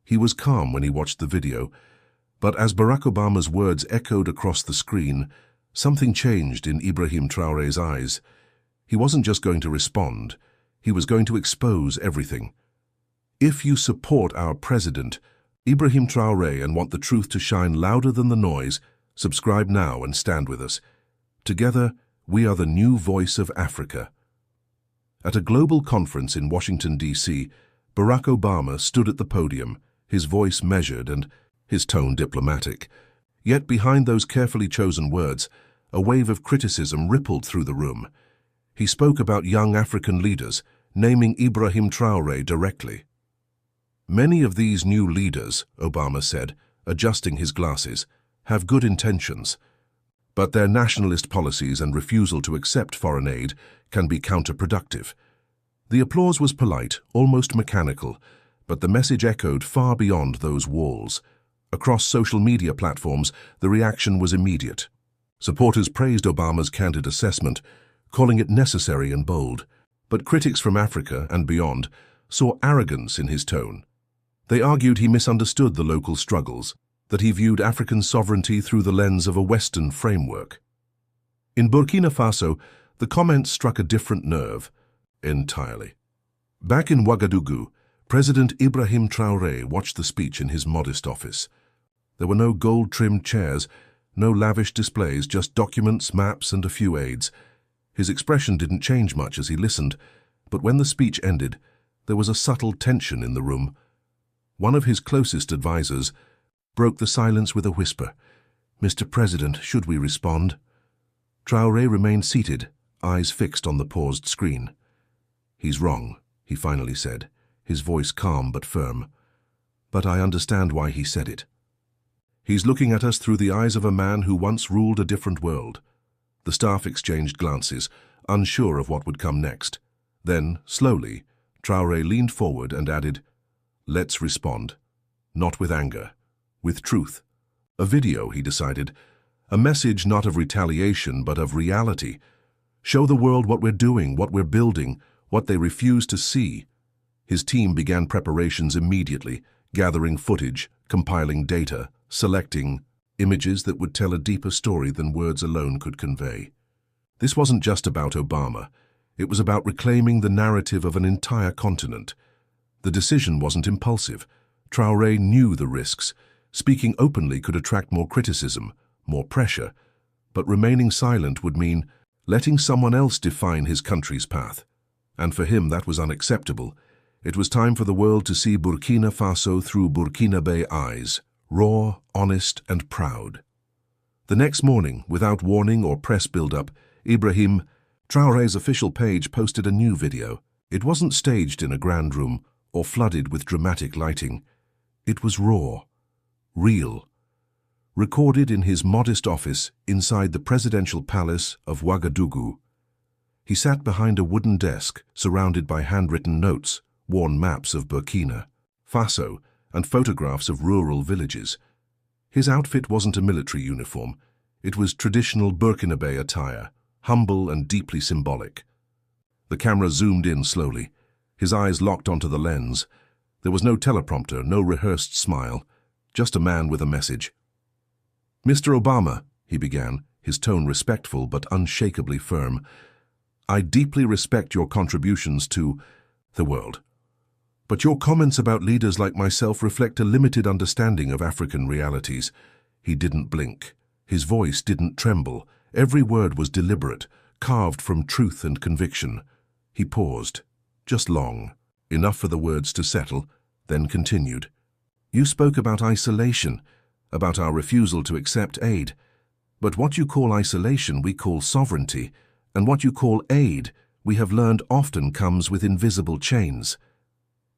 He was calm when he watched the video, but as Barack Obama's words echoed across the screen, something changed in Ibrahim Traoré's eyes. He wasn't just going to respond, he was going to expose everything. If you support our president, Ibrahim Traoré, and want the truth to shine louder than the noise, subscribe now and stand with us. Together, we are the new voice of Africa. At a global conference in Washington, D.C., Barack Obama stood at the podium, his voice measured and his tone diplomatic. Yet behind those carefully chosen words, a wave of criticism rippled through the room. He spoke about young African leaders, naming Ibrahim Traoré directly. Many of these new leaders, Obama said, adjusting his glasses, have good intentions, but their nationalist policies and refusal to accept foreign aid can be counterproductive. The applause was polite, almost mechanical, but the message echoed far beyond those walls. Across social media platforms, the reaction was immediate. Supporters praised Obama's candid assessment, calling it necessary and bold. But critics from Africa and beyond saw arrogance in his tone. They argued he misunderstood the local struggles, that he viewed African sovereignty through the lens of a Western framework. In Burkina Faso, the comments struck a different nerve entirely. Back in Ouagadougou, President Ibrahim Traoré watched the speech in his modest office. There were no gold-trimmed chairs, no lavish displays, just documents, maps, and a few aides. His expression didn't change much as he listened, but when the speech ended, there was a subtle tension in the room. One of his closest advisers broke the silence with a whisper. "Mr. President, should we respond?" Traoré remained seated, eyes fixed on the paused screen. "He's wrong," he finally said, his voice calm but firm. "But I understand why he said it. He's looking at us through the eyes of a man who once ruled a different world." The staff exchanged glances, unsure of what would come next. Then, slowly, Traoré leaned forward and added, "Let's respond. Not with anger, with truth." A video, he decided. A message not of retaliation, but of reality. Show the world what we're doing, what we're building, what they refuse to see. His team began preparations immediately, gathering footage, compiling data, selecting images that would tell a deeper story than words alone could convey. This wasn't just about Obama. It was about reclaiming the narrative of an entire continent. The decision wasn't impulsive. Traoré knew the risks. Speaking openly could attract more criticism, more pressure, but remaining silent would mean letting someone else define his country's path. And for him, that was unacceptable. It was time for the world to see Burkina Faso through Burkinabe eyes, raw, honest, and proud. The next morning, without warning or press build-up, Ibrahim Traoré's official page posted a new video. It wasn't staged in a grand room or flooded with dramatic lighting. It was raw, real, recorded in his modest office inside the presidential palace of Ouagadougou. He sat behind a wooden desk surrounded by handwritten notes, worn maps of Burkina Faso, and photographs of rural villages. His outfit wasn't a military uniform. It was traditional Burkinabe attire, humble and deeply symbolic. The camera zoomed in slowly. His eyes locked onto the lens. There was no teleprompter, no rehearsed smile, just a man with a message. "Mr. Obama," he began, his tone respectful but unshakably firm, "I deeply respect your contributions to the world. But your comments about leaders like myself reflect a limited understanding of African realities." He didn't blink. His voice didn't tremble. Every word was deliberate, carved from truth and conviction. He paused, just long, enough for the words to settle, then continued. "You spoke about isolation, about our refusal to accept aid. But what you call isolation, we call sovereignty, and what you call aid, we have learned often comes with invisible chains."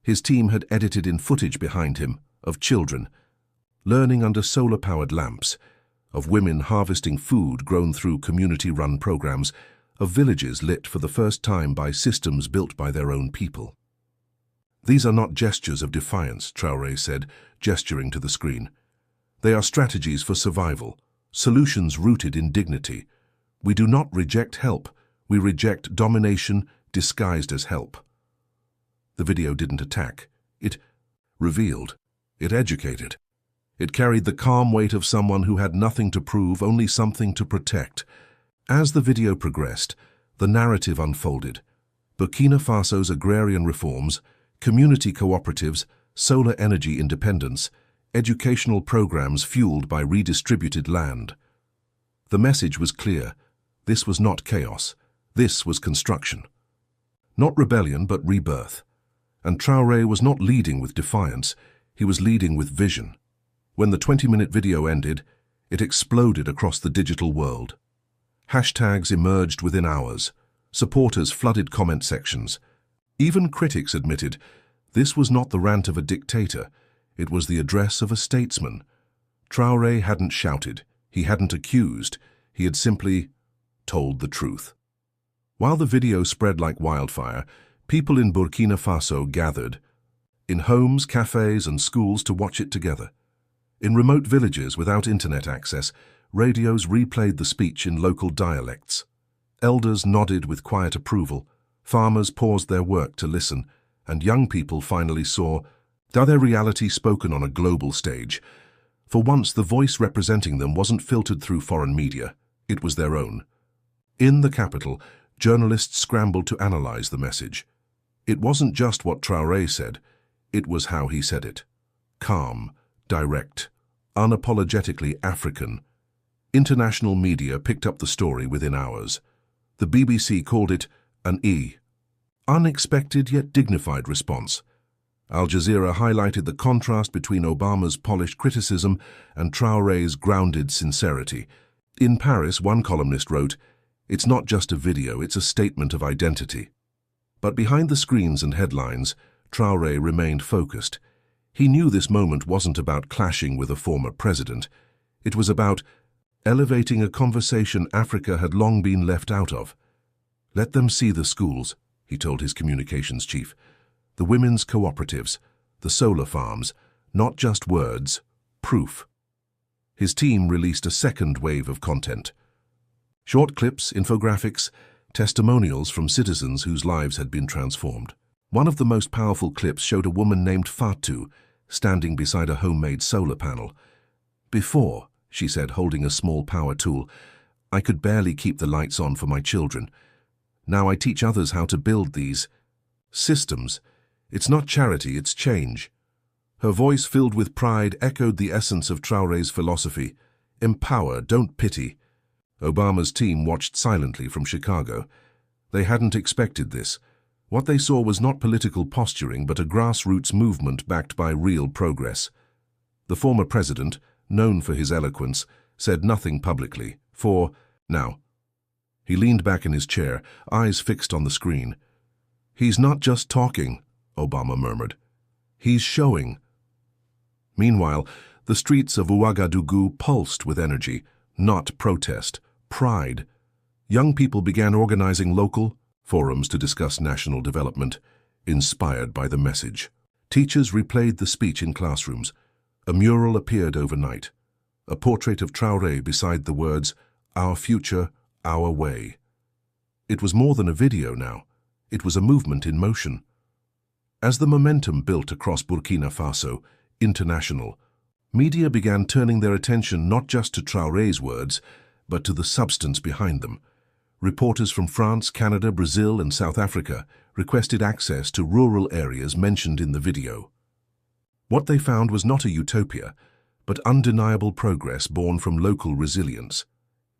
His team had edited in footage behind him of children, learning under solar-powered lamps, of women harvesting food grown through community-run programs, of villages lit for the first time by systems built by their own people. "These are not gestures of defiance," Traoré said, gesturing to the screen. "They are strategies for survival, solutions rooted in dignity. We do not reject help, we reject domination disguised as help." The video didn't attack. It revealed. It educated. It carried the calm weight of someone who had nothing to prove, only something to protect. As the video progressed, the narrative unfolded. Burkina Faso's agrarian reforms, community cooperatives, solar energy independence, educational programs fueled by redistributed land. The message was clear. This was not chaos. This was construction. Not rebellion, but rebirth. And Traoré was not leading with defiance, he was leading with vision. When the 20-minute video ended, it exploded across the digital world. Hashtags emerged within hours. Supporters flooded comment sections. Even critics admitted this was not the rant of a dictator, it was the address of a statesman. Traoré hadn't shouted, he hadn't accused, he had simply told the truth. While the video spread like wildfire, people in Burkina Faso gathered in homes, cafes, and schools to watch it together. In remote villages without internet access, radios replayed the speech in local dialects. Elders nodded with quiet approval, farmers paused their work to listen, and young people finally saw their reality spoken on a global stage. For once, the voice representing them wasn't filtered through foreign media, it was their own. In the capital, journalists scrambled to analyze the message. It wasn't just what Traoré said, it was how he said it. Calm, direct, unapologetically African. International media picked up the story within hours. The BBC called it an unexpected yet dignified response. Al Jazeera highlighted the contrast between Obama's polished criticism and Traoré's grounded sincerity. In Paris, one columnist wrote, "It's not just a video, it's a statement of identity." But behind the screens and headlines, Traoré remained focused. He knew this moment wasn't about clashing with a former president. It was about elevating a conversation Africa had long been left out of. "Let them see the schools," he told his communications chief. "The women's cooperatives, the solar farms, not just words, proof." His team released a second wave of content. Short clips, infographics, testimonials from citizens whose lives had been transformed. One of the most powerful clips showed a woman named Fatou standing beside a homemade solar panel. "Before," she said, holding a small power tool, "I could barely keep the lights on for my children. Now I teach others how to build these systems. It's not charity, it's change." Her voice, filled with pride, echoed the essence of Traoré's philosophy. Empower, don't pity. Obama's team watched silently from Chicago. They hadn't expected this. What they saw was not political posturing, but a grassroots movement backed by real progress. The former president, known for his eloquence, said nothing publicly, for now. He leaned back in his chair, eyes fixed on the screen. "He's not just talking," Obama murmured. "He's showing." Meanwhile, the streets of Ouagadougou pulsed with energy, not protest, pride. Young people began organizing local forums to discuss national development, inspired by the message. Teachers replayed the speech in classrooms. A mural appeared overnight, a portrait of Traoré beside the words, "Our future, our way." It was more than a video now. It was a movement in motion. As the momentum built across Burkina Faso, international, media began turning their attention not just to Traoré's words, but to the substance behind them. Reporters from France, Canada, Brazil, and South Africa requested access to rural areas mentioned in the video. What they found was not a utopia, but undeniable progress born from local resilience.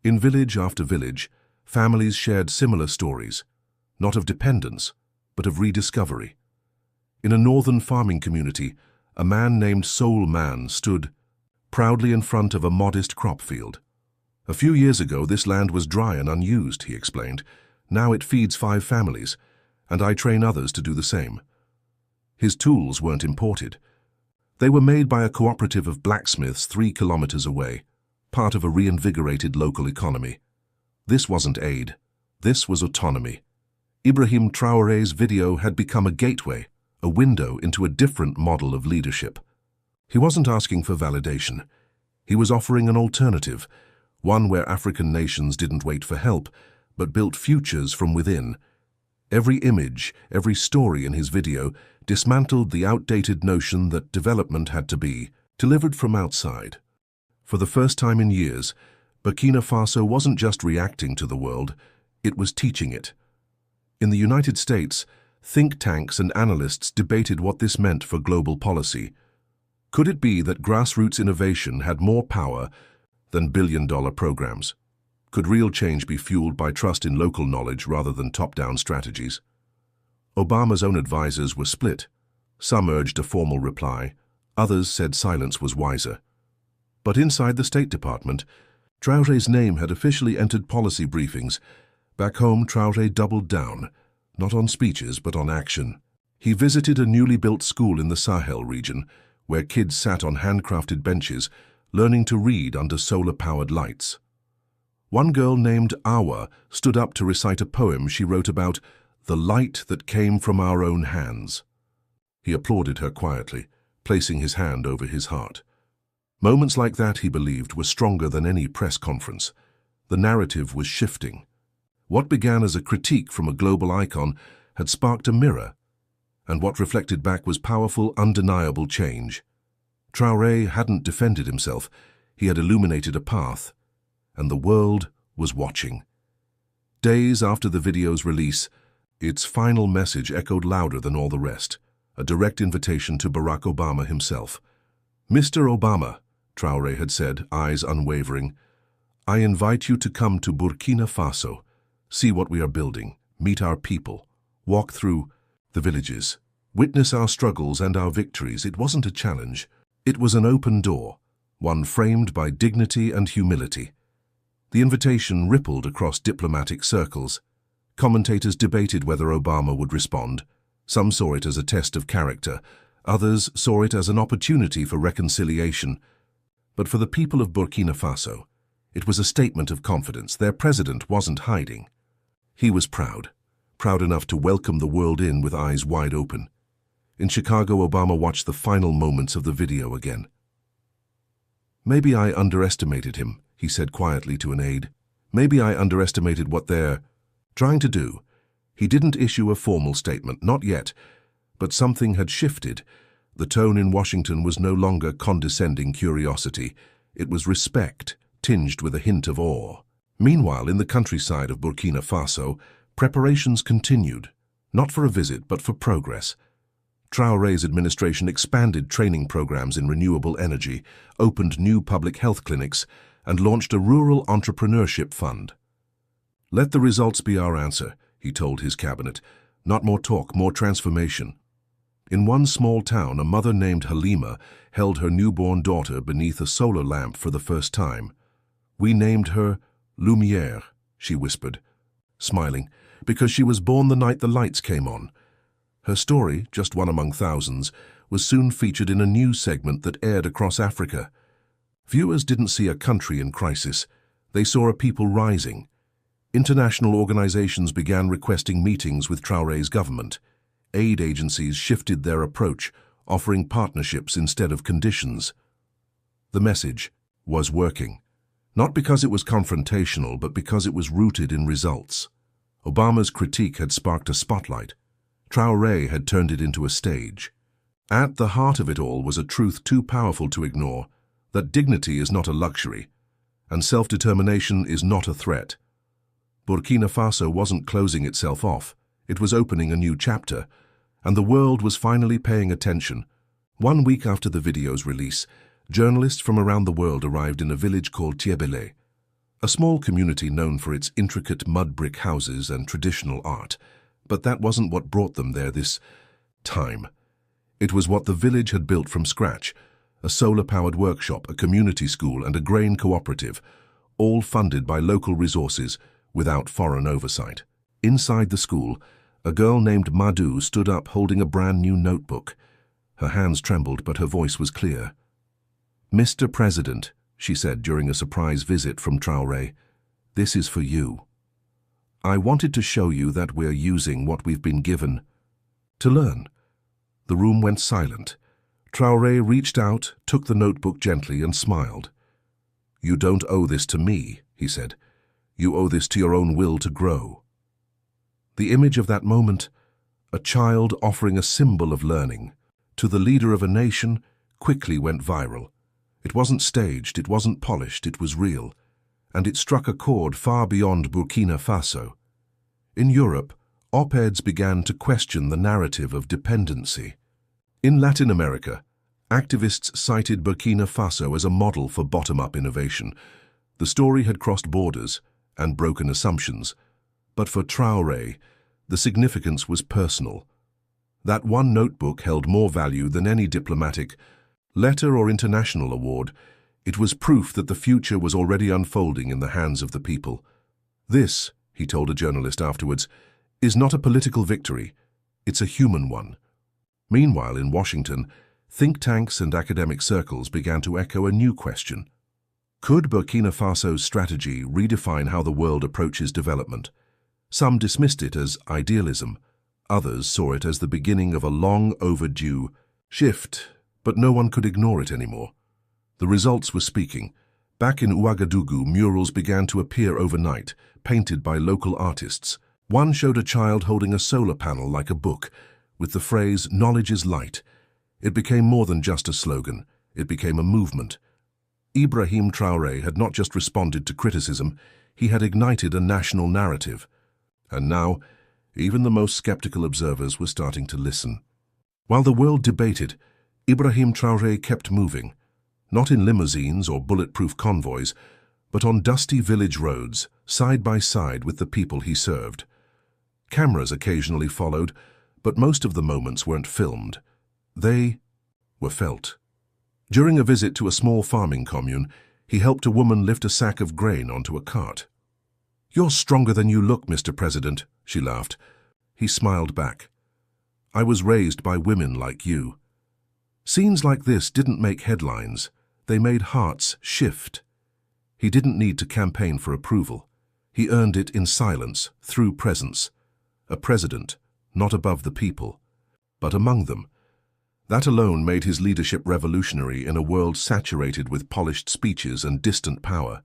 In village after village, families shared similar stories, not of dependence, but of rediscovery. In a northern farming community, a man named Soul Man stood proudly in front of a modest crop field. "A few years ago, this land was dry and unused," he explained. "Now it feeds 5 families, and I train others to do the same." His tools weren't imported. They were made by a cooperative of blacksmiths 3 kilometers away, part of a reinvigorated local economy. This wasn't aid. This was autonomy. Ibrahim Traoré's video had become a gateway, a window into a different model of leadership. He wasn't asking for validation. He was offering an alternative, one where African nations didn't wait for help, but built futures from within. Every image, every story in his video dismantled the outdated notion that development had to be delivered from outside. For the first time in years, Burkina Faso wasn't just reacting to the world, it was teaching it. In the United States, think tanks and analysts debated what this meant for global policy. Could it be that grassroots innovation had more power than billion-dollar programs? Could real change be fueled by trust in local knowledge rather than top-down strategies? Obama's own advisors were split. Some urged a formal reply, others said silence was wiser. But inside the State Department, Traoré's name had officially entered policy briefings. Back home, Traoré doubled down, not on speeches but on action. He visited a newly built school in the Sahel region, where kids sat on handcrafted benches, learning to read under solar-powered lights. One girl named Awa stood up to recite a poem she wrote about the light that came from our own hands. He applauded her quietly, placing his hand over his heart. Moments like that, he believed, were stronger than any press conference. The narrative was shifting. What began as a critique from a global icon had sparked a mirror, and what reflected back was powerful, undeniable change. Traoré hadn't defended himself, he had illuminated a path, and the world was watching. Days after the video's release, its final message echoed louder than all the rest, a direct invitation to Barack Obama himself. "Mr. Obama," Traoré had said, eyes unwavering, "I invite you to come to Burkina Faso, see what we are building, meet our people, walk through the villages, witness our struggles and our victories." It wasn't a challenge. It was an open door, one framed by dignity and humility. The invitation rippled across diplomatic circles. Commentators debated whether Obama would respond. Some saw it as a test of character. Others saw it as an opportunity for reconciliation. But for the people of Burkina Faso, it was a statement of confidence. Their president wasn't hiding. He was proud enough to welcome the world in with eyes wide open. In Chicago, Obama watched the final moments of the video again. "Maybe I underestimated him," he said quietly to an aide. "Maybe I underestimated what they're trying to do." He didn't issue a formal statement, not yet, but something had shifted. The tone in Washington was no longer condescending curiosity. It was respect, tinged with a hint of awe. Meanwhile, in the countryside of Burkina Faso, preparations continued, not for a visit, but for progress. Traoré's administration expanded training programs in renewable energy, opened new public health clinics, and launched a rural entrepreneurship fund. "Let the results be our answer," he told his cabinet. "Not more talk, more transformation." In one small town, a mother named Halima held her newborn daughter beneath a solar lamp for the first time. "We named her Lumière," she whispered, smiling, "because she was born the night the lights came on." Her story, just one among thousands, was soon featured in a news segment that aired across Africa. Viewers didn't see a country in crisis. They saw a people rising. International organizations began requesting meetings with Traoré's government. Aid agencies shifted their approach, offering partnerships instead of conditions. The message was working, not because it was confrontational, but because it was rooted in results. Obama's critique had sparked a spotlight. Traoré had turned it into a stage. At the heart of it all was a truth too powerful to ignore, that dignity is not a luxury, and self-determination is not a threat. Burkina Faso wasn't closing itself off, it was opening a new chapter, and the world was finally paying attention. 1 week after the video's release, journalists from around the world arrived in a village called Tiebele, a small community known for its intricate mud brick houses and traditional art. But that wasn't what brought them there this time. It was what the village had built from scratch: a solar-powered workshop, a community school, and a grain cooperative, all funded by local resources without foreign oversight. Inside the school, a girl named Madou stood up holding a brand new notebook. Her hands trembled, but her voice was clear. "Mr. President," she said during a surprise visit from Traoré, "this is for you. I wanted to show you that we're using what we've been given to learn." The room went silent. Traoré reached out, took the notebook gently, and smiled. "You don't owe this to me," he said. "You owe this to your own will to grow." The image of that moment, a child offering a symbol of learning to the leader of a nation, quickly went viral. It wasn't staged, it wasn't polished, it was real, and it struck a chord far beyond Burkina Faso. In Europe, op-eds began to question the narrative of dependency. In Latin America, activists cited Burkina Faso as a model for bottom-up innovation. The story had crossed borders and broken assumptions, but for Traoré, the significance was personal. That one notebook held more value than any diplomatic letter or international award. It was proof that the future was already unfolding in the hands of the people. This, he told a journalist afterwards, is not a political victory, it's a human one. Meanwhile, in Washington, think tanks and academic circles began to echo a new question. Could Burkina Faso's strategy redefine how the world approaches development? Some dismissed it as idealism. Others saw it as the beginning of a long overdue shift, but no one could ignore it anymore. The results were speaking. Back in Ouagadougou, murals began to appear overnight, painted by local artists. One showed a child holding a solar panel like a book, with the phrase, "Knowledge is light." It became more than just a slogan. It became a movement. Ibrahim Traoré had not just responded to criticism, he had ignited a national narrative. And now, even the most skeptical observers were starting to listen. While the world debated, Ibrahim Traoré kept moving, not in limousines or bulletproof convoys, but on dusty village roads, side by side with the people he served. Cameras occasionally followed, but most of the moments weren't filmed. They were felt. During a visit to a small farming commune, he helped a woman lift a sack of grain onto a cart. "You're stronger than you look, Mr. President," she laughed. He smiled back. "I was raised by women like you." Scenes like this didn't make headlines. They made hearts shift. He didn't need to campaign for approval. He earned it in silence, through presence. A president, not above the people, but among them. That alone made his leadership revolutionary in a world saturated with polished speeches and distant power.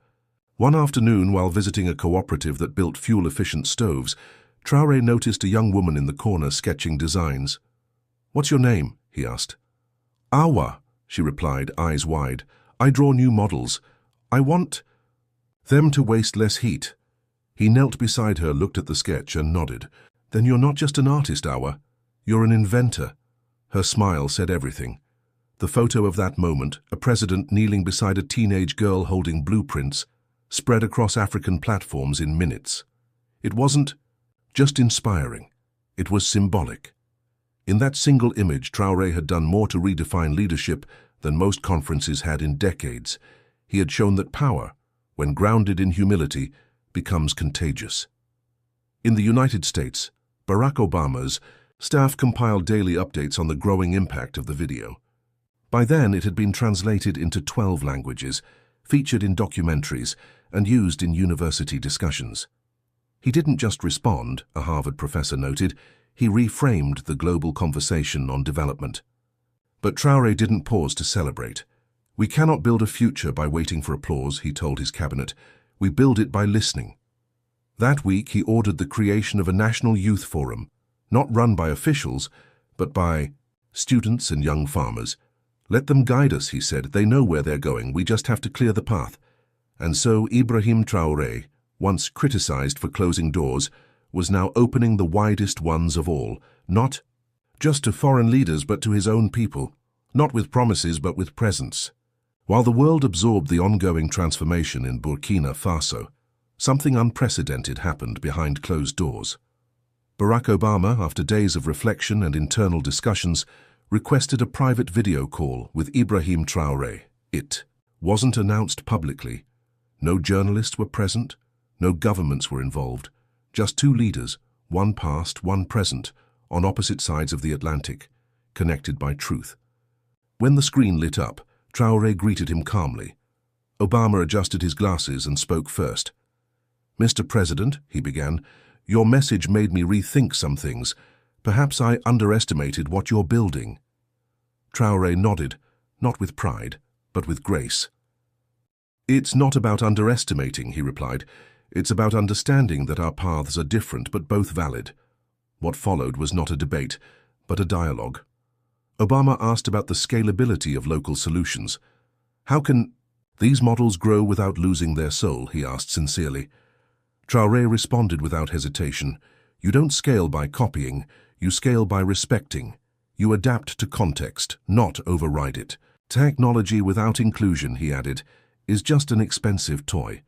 One afternoon, while visiting a cooperative that built fuel-efficient stoves, Traoré noticed a young woman in the corner sketching designs. "What's your name?" he asked. "Awa," she replied, eyes wide. "I draw new models. I want them to waste less heat." He knelt beside her, looked at the sketch and nodded. "Then you're not just an artist, Awa. You're an inventor." Her smile said everything. The photo of that moment, a president kneeling beside a teenage girl holding blueprints, spread across African platforms in minutes. It wasn't just inspiring, it was symbolic. In that single image, Traoré had done more to redefine leadership than most conferences had in decades. He had shown that power, when grounded in humility, becomes contagious. In the United States, Barack Obama's staff compiled daily updates on the growing impact of the video. By then, it had been translated into 12 languages, featured in documentaries, and used in university discussions. He didn't just respond, a Harvard professor noted, he reframed the global conversation on development. But Traoré didn't pause to celebrate. "We cannot build a future by waiting for applause," he told his cabinet. "We build it by listening." That week, he ordered the creation of a national youth forum, not run by officials, but by students and young farmers. "Let them guide us," he said. "They know where they're going. We just have to clear the path." And so Ibrahim Traoré, once criticized for closing doors, was now opening the widest ones of all, not just to foreign leaders but to his own people, not with promises but with presence. While the world absorbed the ongoing transformation in Burkina Faso, something unprecedented happened behind closed doors. Barack Obama, after days of reflection and internal discussions, requested a private video call with Ibrahim Traoré. It wasn't announced publicly. No journalists were present, no governments were involved, just two leaders, one past, one present, on opposite sides of the Atlantic, connected by truth. When the screen lit up, Traoré greeted him calmly. Obama adjusted his glasses and spoke first. "Mr. President," he began, "your message made me rethink some things. Perhaps I underestimated what you're building." Traoré nodded, not with pride, but with grace. "It's not about underestimating," he replied. "It's about understanding that our paths are different but both valid. What followed was not a debate, but a dialogue. Obama asked about the scalability of local solutions. How can these models grow without losing their soul, he asked sincerely. Traoré responded without hesitation. You don't scale by copying, you scale by respecting. You adapt to context, not override it. Technology without inclusion, he added, is just an expensive toy.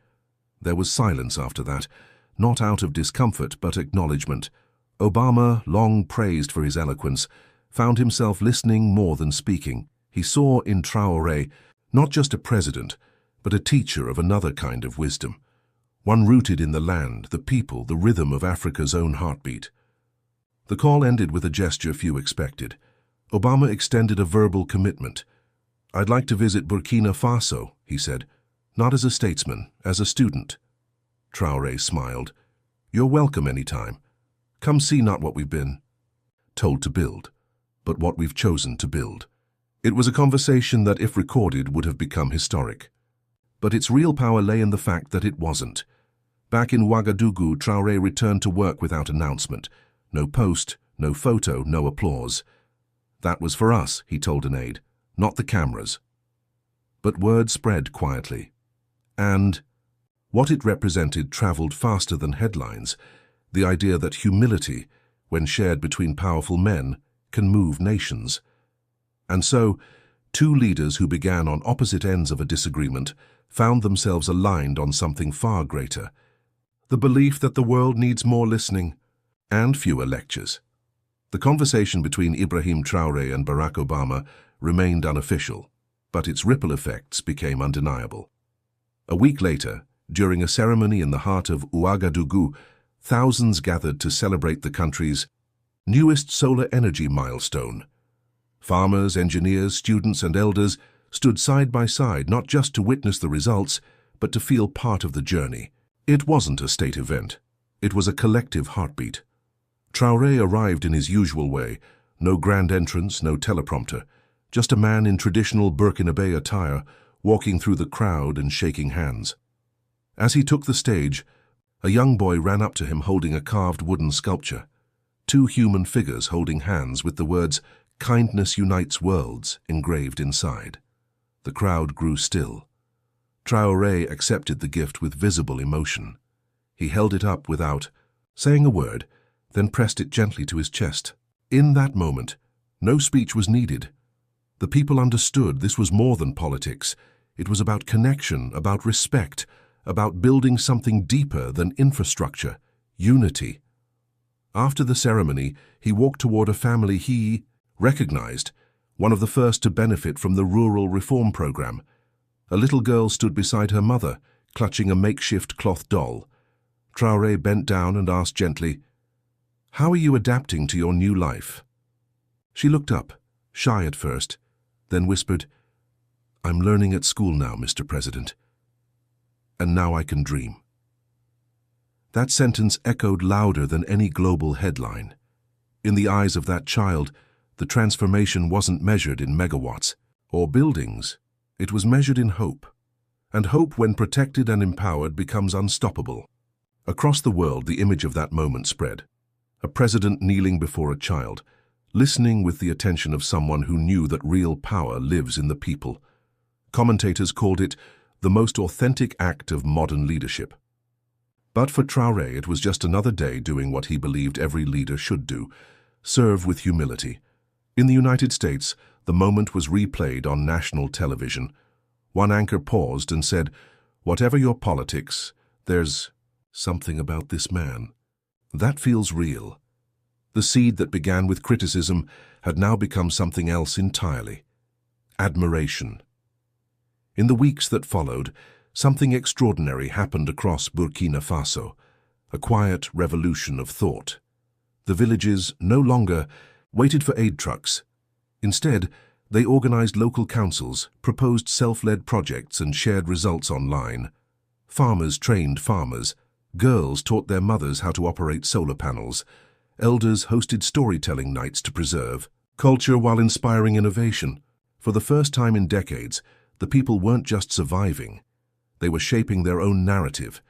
There was silence after that, not out of discomfort but acknowledgement. Obama, long praised for his eloquence, found himself listening more than speaking. He saw in Traoré not just a president, but a teacher of another kind of wisdom, one rooted in the land, the people, the rhythm of Africa's own heartbeat. The call ended with a gesture few expected. Obama extended a verbal commitment. I'd like to visit Burkina Faso, he said, not as a statesman, as a student. Traoré smiled. You're welcome anytime. Come see not what we've been told to build, but what we've chosen to build. It was a conversation that, if recorded, would have become historic. But its real power lay in the fact that it wasn't. Back in Ouagadougou, Traoré returned to work without announcement. No post, no photo, no applause. That was for us, he told an aide, not the cameras. But word spread quietly. And what it represented traveled faster than headlines, the idea that humility, when shared between powerful men, can move nations. And so, two leaders who began on opposite ends of a disagreement found themselves aligned on something far greater, the belief that the world needs more listening and fewer lectures. The conversation between Ibrahim Traoré and Barack Obama remained unofficial, but its ripple effects became undeniable. A week later, during a ceremony in the heart of Ouagadougou, thousands gathered to celebrate the country's newest solar energy milestone. Farmers, engineers, students, and elders stood side by side not just to witness the results, but to feel part of the journey. It wasn't a state event. It was a collective heartbeat. Traoré arrived in his usual way, no grand entrance, no teleprompter, just a man in traditional Burkinabe attire, walking through the crowd and shaking hands. As he took the stage, a young boy ran up to him holding a carved wooden sculpture, two human figures holding hands with the words, "Kindness unites worlds," engraved inside. The crowd grew still. Traoré accepted the gift with visible emotion. He held it up without saying a word, then pressed it gently to his chest. In that moment, no speech was needed. The people understood this was more than politics. It was about connection, about respect, about building something deeper than infrastructure, unity. After the ceremony, he walked toward a family he recognized, one of the first to benefit from the rural reform program. A little girl stood beside her mother, clutching a makeshift cloth doll. Traoré bent down and asked gently, "How are you adapting to your new life?" She looked up, shy at first, then whispered, "I'm learning at school now, Mr. President. And now I can dream." That sentence echoed louder than any global headline. In the eyes of that child, the transformation wasn't measured in megawatts or buildings. It was measured in hope. And hope, when protected and empowered, becomes unstoppable. Across the world, the image of that moment spread. A president kneeling before a child, listening with the attention of someone who knew that real power lives in the people. Commentators called it the most authentic act of modern leadership. But for Traoré, it was just another day doing what he believed every leader should do, serve with humility. In the United States, the moment was replayed on national television. One anchor paused and said, "Whatever your politics, there's something about this man that feels real." The seed that began with criticism had now become something else entirely: admiration. In the weeks that followed, something extraordinary happened across Burkina Faso, a quiet revolution of thought. The villages no longer waited for aid trucks. Instead, they organized local councils, proposed self-led projects, and shared results online. Farmers trained farmers. Girls taught their mothers how to operate solar panels. Elders hosted storytelling nights to preserve culture while inspiring innovation. For the first time in decades, the people weren't just surviving. They were shaping their own narrative.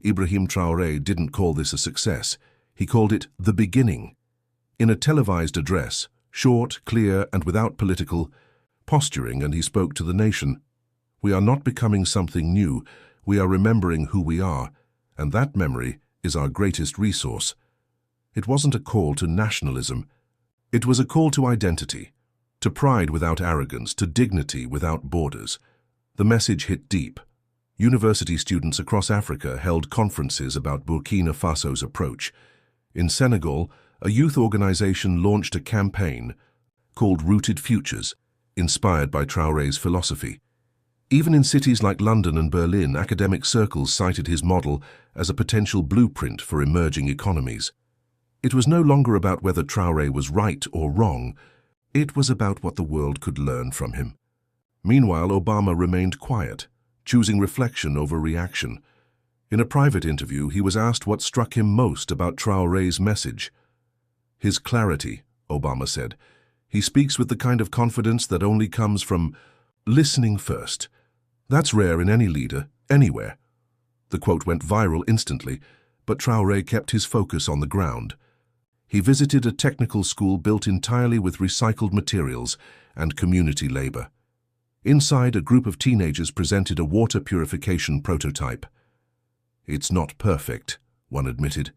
Ibrahim Traoré didn't call this a success. He called it the beginning. In a televised address, short, clear, and without political posturing, and he spoke to the nation. We are not becoming something new, we are remembering who we are, and that memory is our greatest resource. It wasn't a call to nationalism. It was a call to identity, to pride without arrogance, to dignity without borders. The message hit deep. University students across Africa held conferences about Burkina Faso's approach. In Senegal, a youth organization launched a campaign called Rooted Futures, inspired by Traoré's philosophy. Even in cities like London and Berlin, academic circles cited his model as a potential blueprint for emerging economies. It was no longer about whether Traoré was right or wrong. It was about what the world could learn from him. Meanwhile, Obama remained quiet, choosing reflection over reaction. In a private interview, he was asked what struck him most about Traoré's message. His clarity, Obama said. He speaks with the kind of confidence that only comes from listening first. That's rare in any leader, anywhere. The quote went viral instantly, but Traoré kept his focus on the ground. He visited a technical school built entirely with recycled materials and community labor. Inside, a group of teenagers presented a water purification prototype. It's not perfect, one admitted,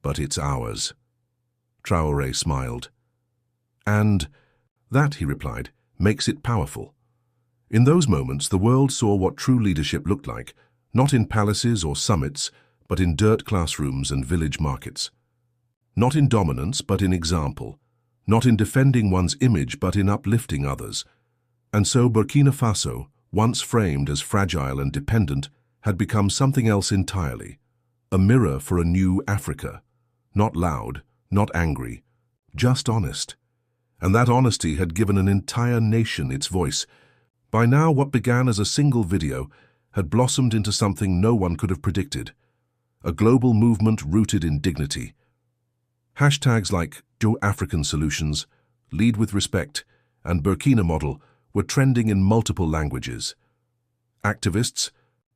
but it's ours. Traoré smiled. And that, he replied, makes it powerful. In those moments, the world saw what true leadership looked like, not in palaces or summits, but in dirt classrooms and village markets. Not in dominance, but in example. Not in defending one's image, but in uplifting others. And so Burkina Faso, once framed as fragile and dependent, had become something else entirely. A mirror for a new Africa. Not loud, not angry, just honest. And that honesty had given an entire nation its voice. By now, what began as a single video had blossomed into something no one could have predicted. A global movement rooted in dignity. Hashtags like Joe African Solutions, Lead with Respect, and Burkina Model were trending in multiple languages. Activists,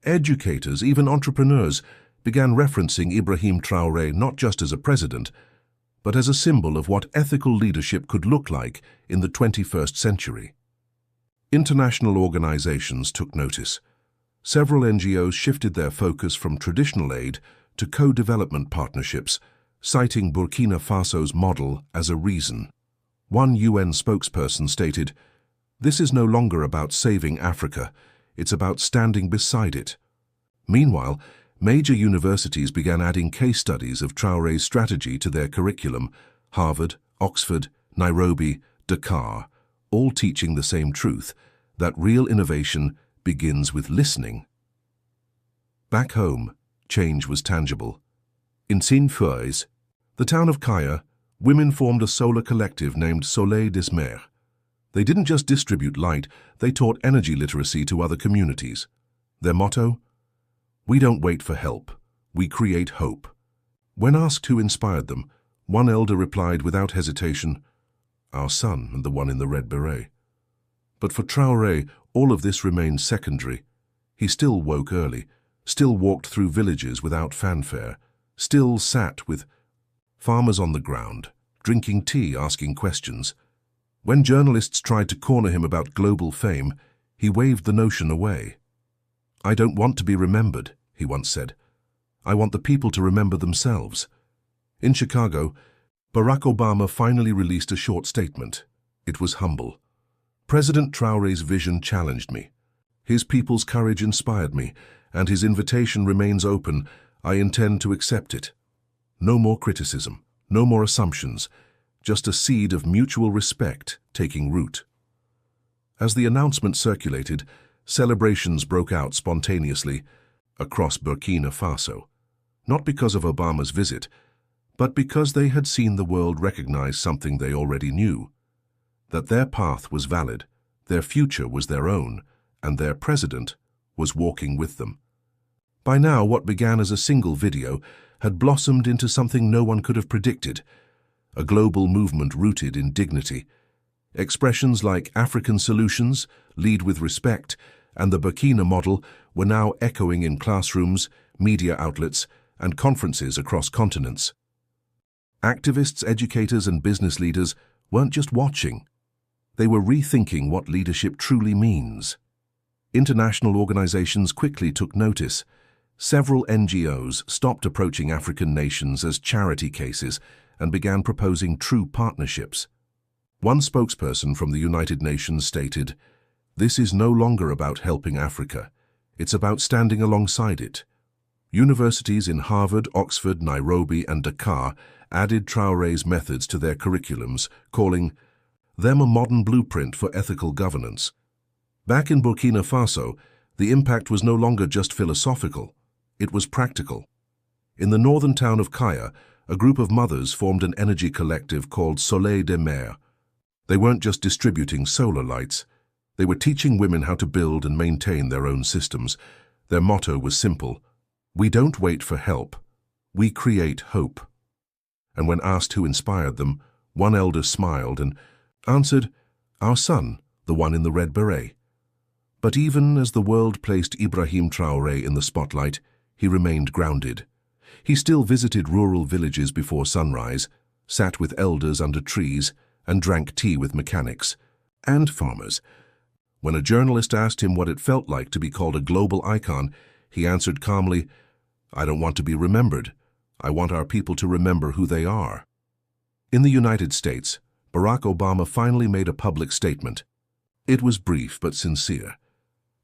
educators, even entrepreneurs began referencing Ibrahim Traoré not just as a president, but as a symbol of what ethical leadership could look like in the 21st century. International organizations took notice. Several NGOs shifted their focus from traditional aid to co-development partnerships, citing Burkina Faso's model as a reason. One UN spokesperson stated, "This is no longer about saving Africa, it's about standing beside it." Meanwhile, major universities began adding case studies of Traoré's strategy to their curriculum. Harvard, Oxford, Nairobi, Dakar, all teaching the same truth, that real innovation begins with listening. Back home, change was tangible. In Sainte-Foy, the town of Kaya, women formed a solar collective named Soleil des Mers. They didn't just distribute light, they taught energy literacy to other communities. Their motto? We don't wait for help, we create hope. When asked who inspired them, one elder replied without hesitation, "Our son and the one in the red beret." But for Traoré, all of this remained secondary. He still woke early, still walked through villages without fanfare, still sat with farmers on the ground, drinking tea, asking questions. When journalists tried to corner him about global fame, he waved the notion away. "I don't want to be remembered," he once said. "I want the people to remember themselves." In Chicago, Barack Obama finally released a short statement. It was humble. "President Traoré's vision challenged me. His people's courage inspired me, and his invitation remains open. I intend to accept it. No more criticism, no more assumptions, just a seed of mutual respect taking root." As the announcement circulated, celebrations broke out spontaneously across Burkina Faso, not because of Obama's visit, but because they had seen the world recognize something they already knew, that their path was valid, their future was their own, and their president was walking with them. By now, what began as a single video had blossomed into something no one could have predicted, a global movement rooted in dignity. Expressions like African Solutions, Lead with Respect, and the Burkina Model were now echoing in classrooms, media outlets, and conferences across continents. Activists, educators, and business leaders weren't just watching. They were rethinking what leadership truly means. International organizations quickly took notice. Several NGOs stopped approaching African nations as charity cases and began proposing true partnerships. One spokesperson from the United Nations stated, "This is no longer about helping Africa. It's about standing alongside it." Universities in Harvard, Oxford, Nairobi, and Dakar added Traoré's methods to their curriculums, calling them a modern blueprint for ethical governance. Back in Burkina Faso, the impact was no longer just philosophical, it was practical. In the northern town of Kaya, a group of mothers formed an energy collective called Soleil des Mers. They weren't just distributing solar lights, they were teaching women how to build and maintain their own systems. Their motto was simple: "We don't wait for help, we create hope." And when asked who inspired them, one elder smiled and answered, "Our son, the one in the red beret." But even as the world placed Ibrahim Traoré in the spotlight, he remained grounded. He still visited rural villages before sunrise, sat with elders under trees, and drank tea with mechanics and farmers. When a journalist asked him what it felt like to be called a global icon, he answered calmly, "I don't want to be remembered. I want our people to remember who they are." In the United States, Barack Obama finally made a public statement. It was brief but sincere.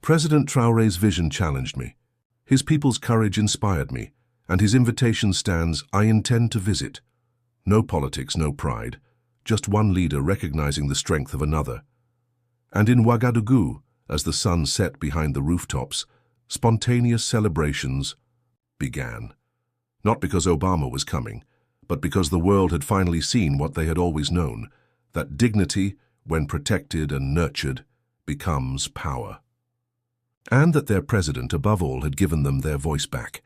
"President Traoré's vision challenged me. His people's courage inspired me, and his invitation stands, I intend to visit." No politics, no pride, just one leader recognizing the strength of another. And in Ouagadougou, as the sun set behind the rooftops, spontaneous celebrations began. Not because Obama was coming, but because the world had finally seen what they had always known, that dignity, when protected and nurtured, becomes power. And that their president, above all, had given them their voice back.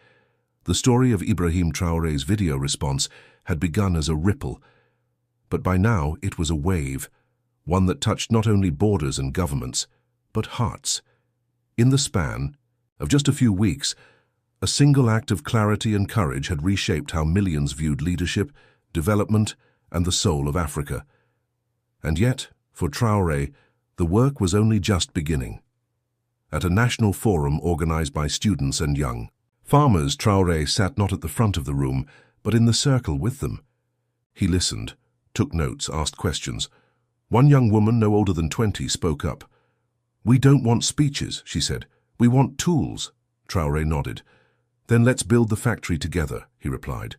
The story of Ibrahim Traoré's video response had begun as a ripple, but by now it was a wave, one that touched not only borders and governments, but hearts. In the span of just a few weeks, a single act of clarity and courage had reshaped how millions viewed leadership, development, and the soul of Africa. And yet, for Traoré, the work was only just beginning. At a national forum organized by students and young farmers, Traoré sat not at the front of the room, but in the circle with them. He listened, took notes, asked questions. One young woman, no older than 20, spoke up. "We don't want speeches," she said. "We want tools." Traoré nodded. "Then let's build the factory together," he replied.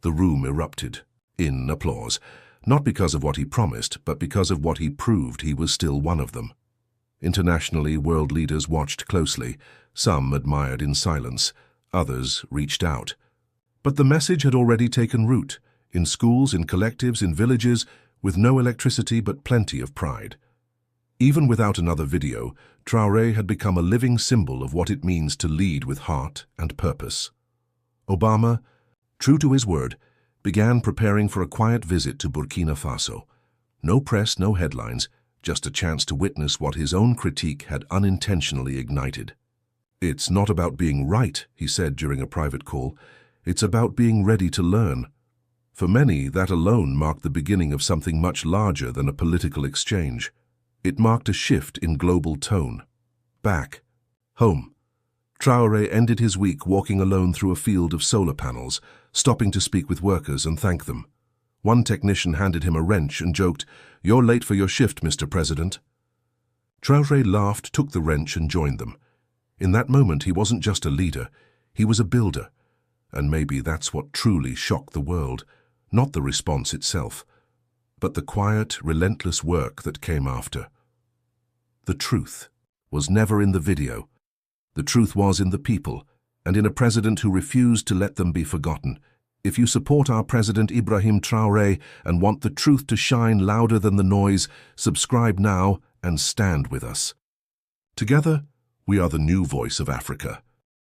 The room erupted in applause, not because of what he promised, but because of what he proved. He was still one of them. Internationally, world leaders watched closely. Some admired in silence, others reached out. But the message had already taken root, in schools, in collectives, in villages, with no electricity but plenty of pride. Even without another video, Traoré had become a living symbol of what it means to lead with heart and purpose. Obama, true to his word, began preparing for a quiet visit to Burkina Faso. No press, no headlines, just a chance to witness what his own critique had unintentionally ignited. "It's not about being right," he said during a private call. "It's about being ready to learn." For many, that alone marked the beginning of something much larger than a political exchange. It marked a shift in global tone. Back home, Traoré ended his week walking alone through a field of solar panels, stopping to speak with workers and thank them. One technician handed him a wrench and joked, "You're late for your shift, Mr. President." Traoré laughed, took the wrench and joined them. In that moment, he wasn't just a leader, he was a builder. And maybe that's what truly shocked the world, not the response itself, but the quiet, relentless work that came after. The truth was never in the video. The truth was in the people, and in a president who refused to let them be forgotten. If you support our President Ibrahim Traoré and want the truth to shine louder than the noise, subscribe now and stand with us. Together, we are the new voice of Africa.